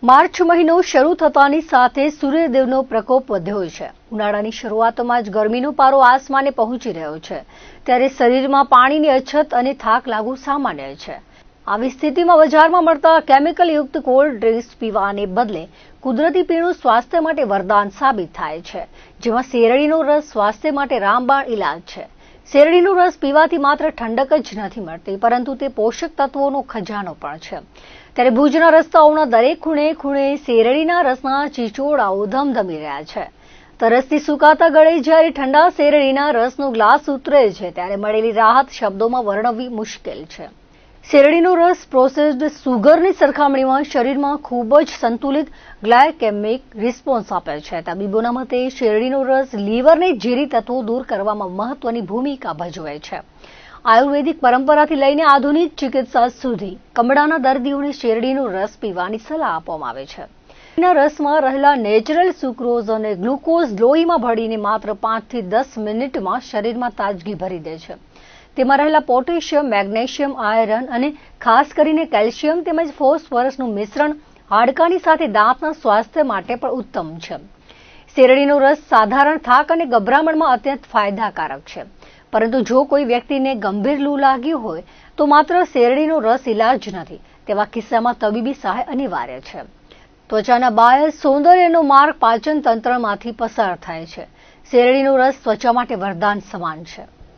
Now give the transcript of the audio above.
March મહિનો શરૂ થતાની સાથે સૂર્યદેવનો પ્રકોપ વધ્યો છે। ઉનાળાની શરૂઆતમાં જ ગરમીનો પારો આસમાને પહોંચી રહ્યો છે, ત્યારે શરીરમાં પાણીની અછત અને થાક લાગવું સામાન્ય છે। આવી સ્થિતિમાં બજારમાં મળતા કેમિકલયુક્ત કોલ્ડ ડ્રિંક્સ પીવાને બદલે કુદરતી પીણું સ્વાસ્થ્ય માટે વરદાન સાબિત થાય છે, જેમાં શેરડીનો રસ સ્વાસ્થ્ય માટે રામબાણ ઇલાજ છે। શેરડીનો રસ પીવાથી માત્ર ઠંડક જ નથી મળતી, પરંતુ તે પોષક તત્વોનો ખજાનો પણ છે। ત્યારે ભુજના રસ્તાઓના દરેક ખૂણે શેરડીના રસના ચીચોડાઓ ધમધમી રહ્યા છે। તરસથી સુકાતા ગળે જ્યારે ઠંડા શેરડીના રસનો ગ્લાસ ઉતરે છે, ત્યારે મળેલી રાહત શબ્દોમાં વર્ણવવી મુશ્કેલ છે। શેરડીનો રસ પ્રોસેસ્ડ સુગરની સરખામણીમાં શરીરમાં ખૂબ જ સંતુલિત ગ્લાયકેમિક રિસ્પોન્સ આપે છે। તબીબોના મતે શેરડીનો રસ લીવરને ઝેરી તત્વો દૂર કરવામાં મહત્વની ભૂમિકા ભજવે છે। આયુર્વેદિક પરંપરાથી લઈને આધુનિક ચિકિત્સા સુધી કમળાના દર્દીઓને શેરડીનો રસ પીવાની સલાહ આપવામાં આવે છે। શેરડીના રસમાં રહેલા નેચરલ સુક્રોઝ અને ગ્લુકોઝ લોહીમાં ભળીને માત્ર 5 થી 10 મિનિટમાં શરીરમાં તાજગી ભરી દે છે। તેમાં રહેલા પોટેશિયમ, મેગ્નેશિયમ, આયરન અને ખાસ કરીને કેલ્શિયમ તેમજ ફોસ્ફરસનું મિશ્રણ હાડકાની સાથે દાંતના સ્વાસ્થ્ય માટે પણ ઉત્તમ છે। શેરડીનો રસ સાધારણ થાક અને ગભરામણમાં અત્યંત ફાયદાકારક છે, પરંતુ જો કોઈ વ્યક્તિને ગંભીર લૂ લાગી હોય તો માત્ર શેરડીનો રસ ઇલાજ નથી। તેવા કિસ્સામાં તબીબી સહાય અનિવાર્ય છે। ત્વચાના બાહ્ય સૌંદર્યનો માર્ગ પાચન તંત્રમાંથી પસાર થાય છે। શેરડીનો રસ ત્વચા માટે વરદાન સમાન છે।